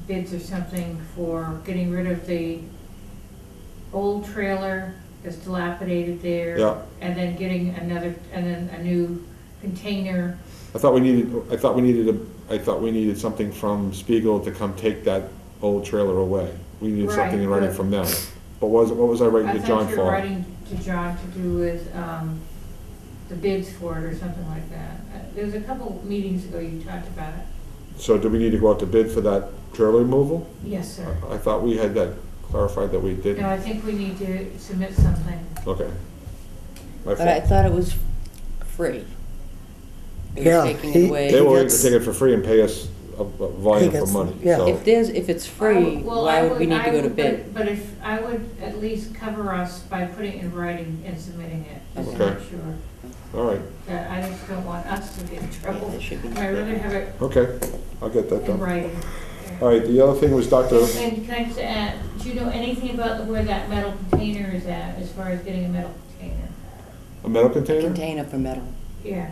bids or something for getting rid of the old trailer that's dilapidated there. Yeah. And then getting another, and then a new container. I thought we needed something from Spiegel to come take that old trailer away. We needed something in Right, writing but- from them. But what was I writing I to thought John you were for? writing to John to do with, the bids for it or something like that. There was a couple meetings ago you talked about it. So do we need to go out to bid for that trailer removal? Yes, sir. I thought we had that clarified that we No, didn't. I think we need to submit something. Okay. My But I fault. thought it was free. They were Yeah, taking he- it away. They were willing to gets- take it for free and pay us a volume He for gets- money, yeah. so. If it's free, Well, why I would we need to go to but- bid? But if, I would at least cover us by putting it in writing and submitting it, just to Okay. make sure. All right, That I just don't want us to get in Yeah, trouble. there should be. I'd rather have it okay, I'll get that in done. writing. All right, the other thing was Dr. And can I just add, do you know anything about where that metal container is at, as far as getting a metal container? A metal container? Container for metal. Yeah.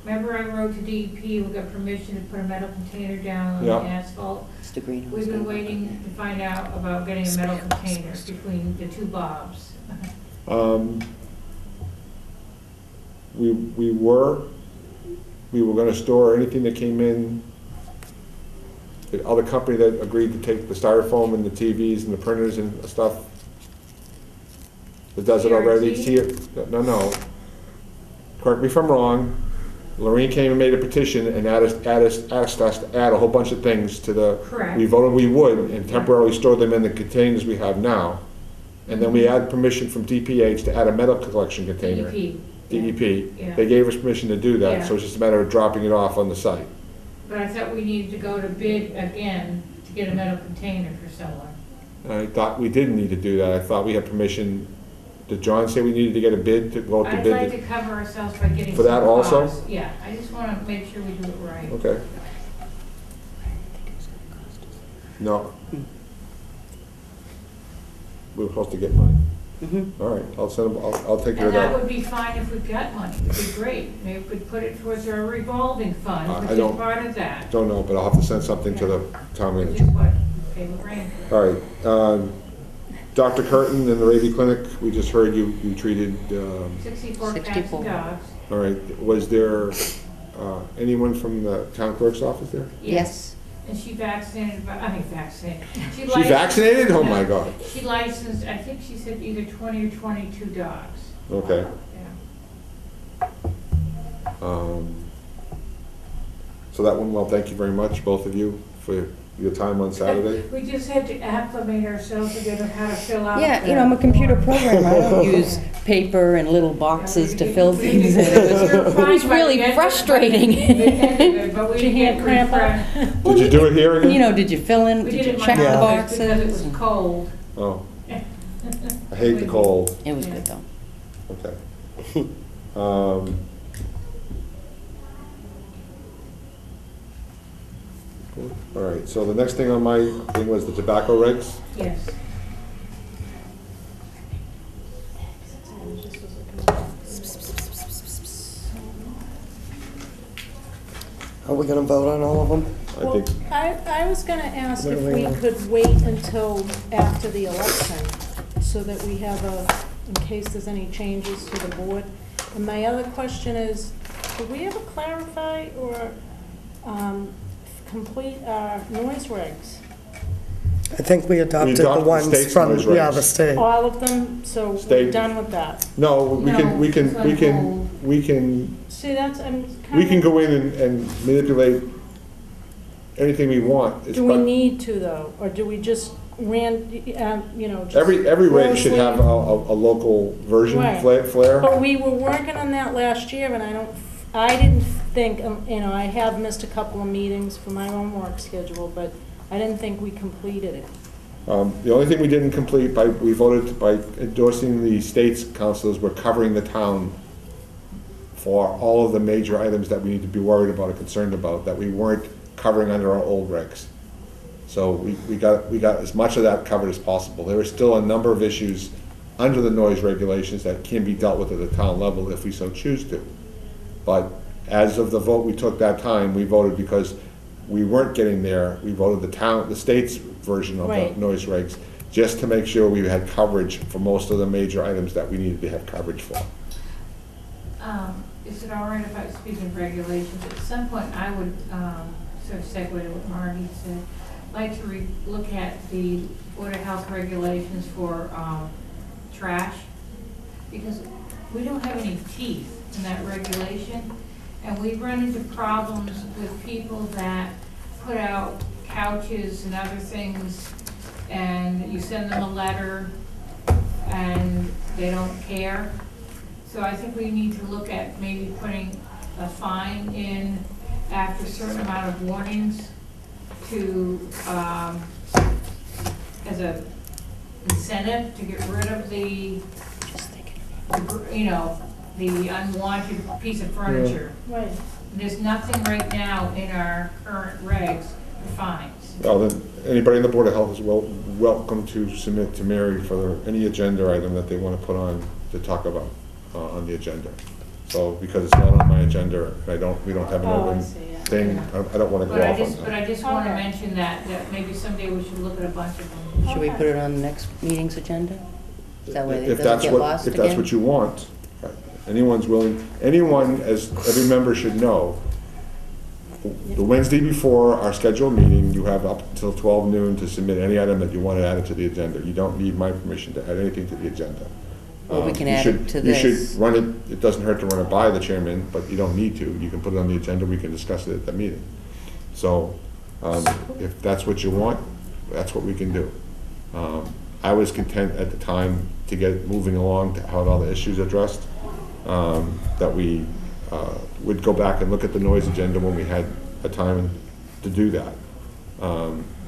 Remember I wrote to DEP, we got permission to put a metal container down on the Yeah. asphalt? It's the greenhouse. We've been thing. waiting to find out about getting a metal container between the two Bobs. We were gonna store anything that came in. The other company that agreed to take the styrofoam and the TVs and the printers and stuff, that does it already, CRT? see it, no. Correct me if I'm wrong, Lorraine came and made a petition and asked us to add a whole bunch of things to the. Correct. We voted we would and temporarily store them in the containers we have now. And then we had permission from DPH to add a metal collection container. DEP. DEP. Yeah. They gave us permission to do that, Yeah. so it's just a matter of dropping it off on the site. But I thought we needed to go to bid again to get a metal container for someone. And I thought we didn't need to do that. I thought we had permission. Did John say we needed to get a bid to go out to I'd bid? like to cover ourselves by getting For some that also? costs. Yeah, I just wanna make sure we do it right. Okay. No. We were supposed to get money. Mhm. All right, I'll send them, I'll take care of And that that. would be fine if we got money, it'd be great. Maybe we could put it towards our revolving fund, I which is don't- part of that, Don't know, but I'll have to send something to the town which manager. is what we pay Lorraine for. All right, Dr. Curtin in the Raby Clinic, we just heard you treated, 64 cats 64. and dogs. all right, was there anyone from the town clerk's office there? Yes. And she vaccinated, vaccinated. She vaccinated? Oh my God. She licensed, I think she said either 20 or 22 dogs. Okay. Yeah. So that one, well, thank you very much, both of you, for your time on Saturday. We just had to acclimate ourselves to get how to fill out. Yeah, the you know, I'm a computer form. programmer. I don't use paper and little boxes to fill things in. It was really frustrating. But we Did you didn't get cramp up? Did you do it here again? You know, did you fill in, We did did you it in check my the Yeah. office because it boxes? was cold. Oh, I hate the cold. It was good though. Okay. All right, so the next thing on my thing was the tobacco regs. Yes. Are we gonna vote on all of them? I Well, think, I was gonna ask What if do we we want? could wait until after the election, so that we have in case there's any changes to the board. And my other question is, did we ever clarify or complete our noise regs? I think we adopted the adopted the ones state's from, noise yeah, regs. the state. All of them, so we're State. done with that? no, we No, can, it's on See, that's, I'm kind of. we can go in and manipulate anything we want. It's Do we but need to though, or do we just just? Every reg should closely- have a local version Right. flair. But we were working on that last year, and I didn't think, you know, I have missed a couple of meetings for my own work schedule, but I didn't think we completed it. The only thing we didn't complete, we voted by endorsing the state's councilors, we're covering the town for all of the major items that we need to be worried about or concerned about, that we weren't covering under our old regs. So we got as much of that covered as possible. There are still a number of issues under the noise regulations that can be dealt with at the town level if we so choose to. But as of the vote we took that time, we voted because we weren't getting there. We voted the state's version of Right. the noise regs, just to make sure we had coverage for most of the major items that we needed to have coverage for. Is it all right if I speak of regulations? At some point, I would sort of segue to what Margie said. Like to look at the Board of Health regulations for trash, because we don't have any teeth in that regulation, and we run into problems with people that put out couches and other things, and you send them a letter and they don't care. So I think we need to look at maybe putting a fine in after a certain amount of warnings to, as a incentive to get rid of the, you know, the unwanted piece of furniture. Right. There's nothing right now in our current regs for fines. Well, then, anybody in the Board of Health is welcome to submit to Mary for any agenda item that they want to put on to talk about on the agenda. So, because it's not on my agenda, we don't have an Oh, I open see, yeah. thing, I don't want to go off on But that. I just want to Okay. mention that maybe someday we should look at a bunch of them. Should we put it on the next meeting's agenda? That way it If doesn't that's get what, lost if again? that's what you want, anyone's willing, anyone, as every member should know, the Wednesday before our scheduled meeting, you have up until 12 noon to submit any item that you want to add to the agenda. You don't need my permission to add anything to the agenda. Well, we can You add should- it to You this. should run it, it doesn't hurt to run it by the chairman, but you don't need to. You can put it on the agenda, we can discuss it at the meeting. So, if that's what you want, that's what we can do. I was content at the time to get moving along, to have all the issues addressed, that we would go back and look at the noise agenda when we had a time to do that.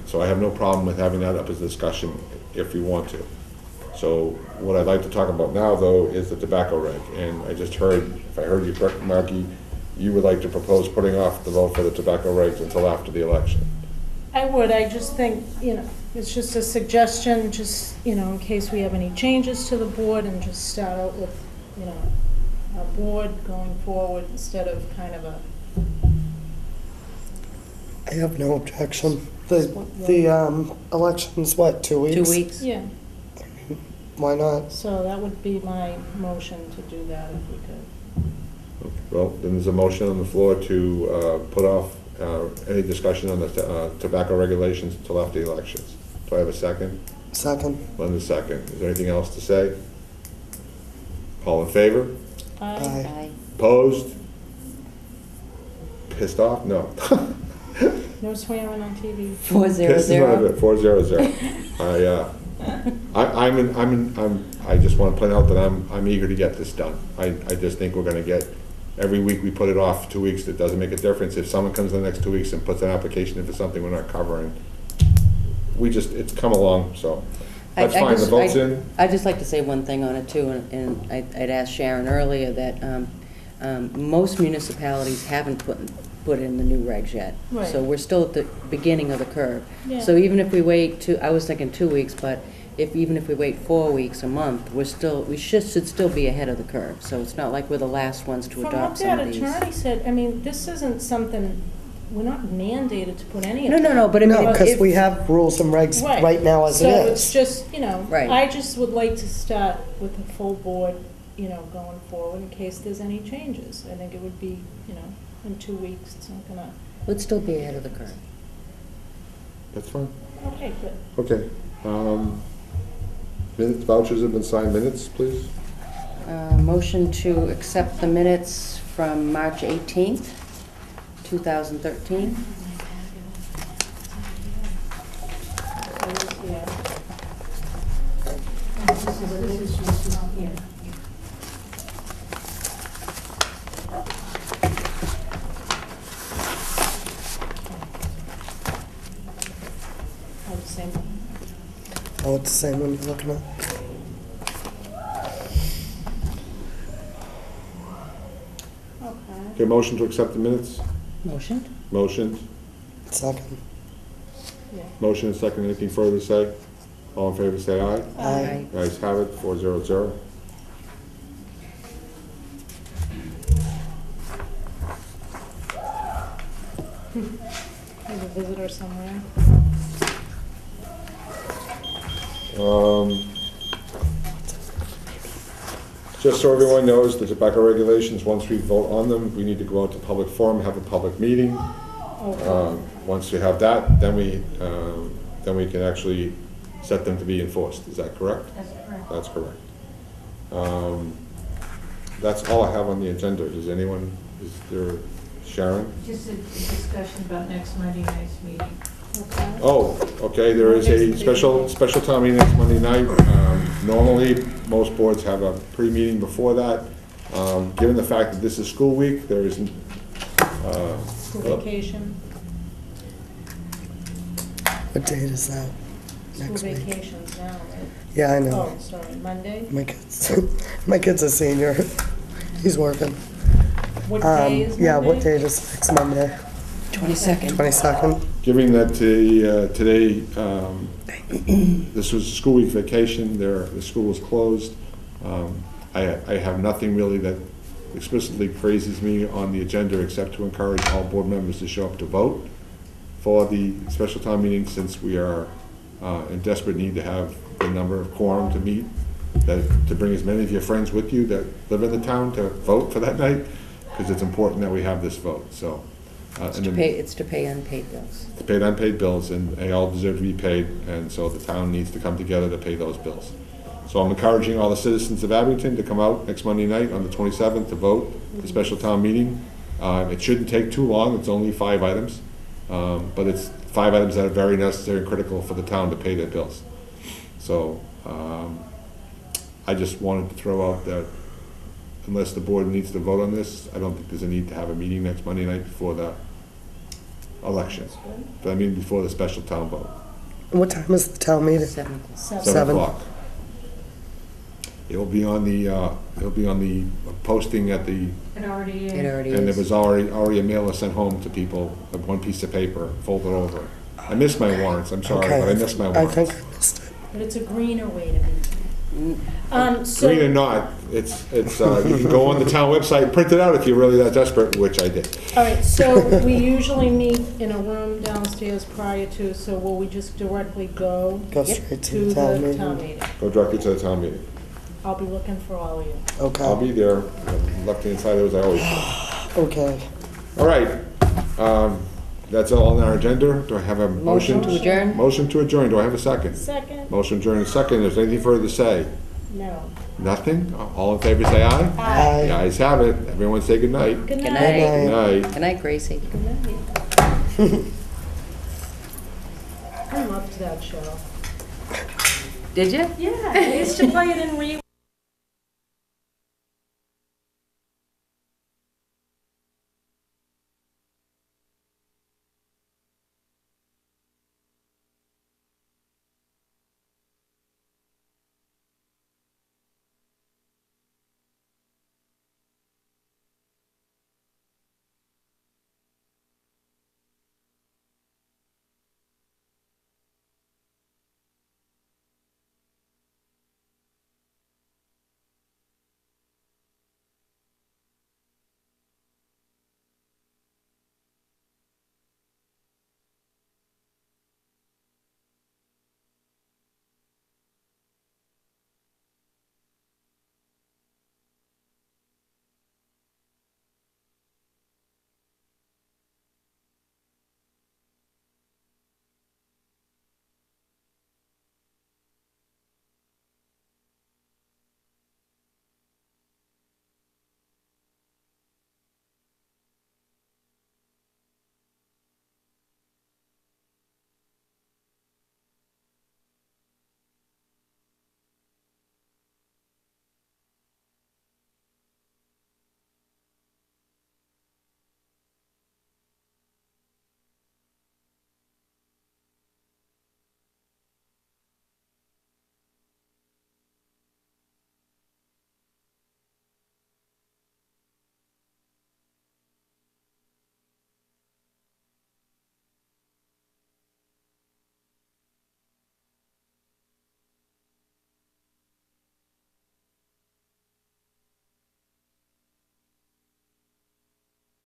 So I have no problem with having that up as a discussion if we want to. So what I'd like to talk about now, though, is the tobacco reg. And I just heard, if I heard you correct, Margie, you would like to propose putting off the vote for the tobacco regs until after the election. I would, I just think, you know, it's just a suggestion, just, you know, in case we have any changes to the board, and just start out with, you know, a board going forward instead of kind of a, I have no objection. The election's what, 2 weeks? 2 weeks? yeah. Why not? So that would be my motion to do that if we could. Well, then there's a motion on the floor to put off any discussion on the tobacco regulations until after the elections. Do I have a second? Second. Linda, second. Is there anything else to say? All in favor? Aye. Aye. Opposed? Pissed off? No. No swearing on TV. 400. 400. I just want to point out that I'm eager to get this done. I just think we're going to get, every week we put it off 2 weeks, it doesn't make a difference. If someone comes in the next 2 weeks and puts an application in for something we're not covering, it's come along, so that's fine, the vote's in. I'd just like to say one thing on it too, and I'd asked Sharon earlier that most municipalities haven't put in the new regs yet. Right. So we're still at the beginning of the curve. Yeah. So even if we wait I was thinking 2 weeks, but even if we wait 4 weeks, a month, we should still be ahead of the curve. So it's not like we're the last ones to From what adopt some that of these. attorney said, I mean, this isn't something, we're not mandated to put any of No, that. no, but I mean, No, because if- we have rules and regs Right. right now as it So it's is. just, you know, Right. I just would like to start with the full board, you know, going forward in case there's any changes. I think it would be, you know, in 2 weeks, it's not gonna, we'd still be ahead of the curve. That's fine. okay, good. Okay. Minutes, vouchers have been signed. Minutes, please. Motion to accept the minutes from March 18th, 2013. it's the same one you're looking at. Okay. Okay, motion to accept the minutes? Motion? Motion. Second. Yeah. Motion and second. Anything further to say? All in favor, say aye. Aye. Guys have it, 400. There's a visitor somewhere. Just so everyone knows, the tobacco regulations, once we vote on them, we need to go out to public forum, have a public meeting. Okay. Once we have that, then we can actually set them to be enforced. Is that correct? That's correct. That's correct. That's all I have on the agenda. Is there, Sharon? Just a discussion about next Monday night's meeting. Okay. Oh, okay, there is a special town meeting next Monday night. Normally, most boards have a pre-meeting before that. Given the fact that this is school week, there isn't, School vacation, What date is that? school Next week. vacations now, right? Yeah, I know. Oh, sorry, Monday? My kid's a senior. He's working. What day is Monday? Yeah, what date is next Monday? 22nd. 22nd? given that today, this was a school week vacation, the school was closed, I have nothing really that explicitly praises me on the agenda except to encourage all board members to show up to vote for the special town meeting, since we are in desperate need to have the number of quorum to meet, to bring as many of your friends with you that live in the town to vote for that night, because it's important that we have this vote, so. It's to pay unpaid bills. To pay unpaid bills, and they all deserve to be paid, and so the town needs to come together to pay those bills. So I'm encouraging all the citizens of Abington to come out next Monday night on the 27th to vote for the special town meeting. It shouldn't take too long, it's only 5 items, but it's 5 items that are very necessary and critical for the town to pay their bills. So I just wanted to throw out that unless the board needs to vote on this, I don't think there's a need to have a meeting next Monday night before the election. But I mean before the special town vote. What time is the town meeting? 7 o'clock. 7 Seven. o'clock. It'll be on the posting at the, It already is. It already and there is. was already a mailer sent home to people, one piece of paper folded over. I missed my warrants, I'm sorry, Okay. but I missed my I think warrants. I missed it. But it's a greener way to be. Green or So, not, it's you can go on the town website and print it out if you're really that desperate, which I did. all right, so we usually meet in a room downstairs prior to, so will we just directly go Go Yep. straight to to the town the town meeting. meeting? Go directly to the town meeting. I'll be looking for all of you. I'll Okay, be there, left-hand side as I always do. okay. All right, that's all on our agenda. Do I have a motion? Motion to adjourn? Motion to adjourn. Do I have a second? Second? Motion adjourned and second. Is there anything further to say? No. Nothing? All in favor, say aye. Aye. The ayes have it. Everyone say good night. Good Good night. night. Good night. Good night, Gracie. Good night. I loved that show. Did you? Yeah, I used to play it in re.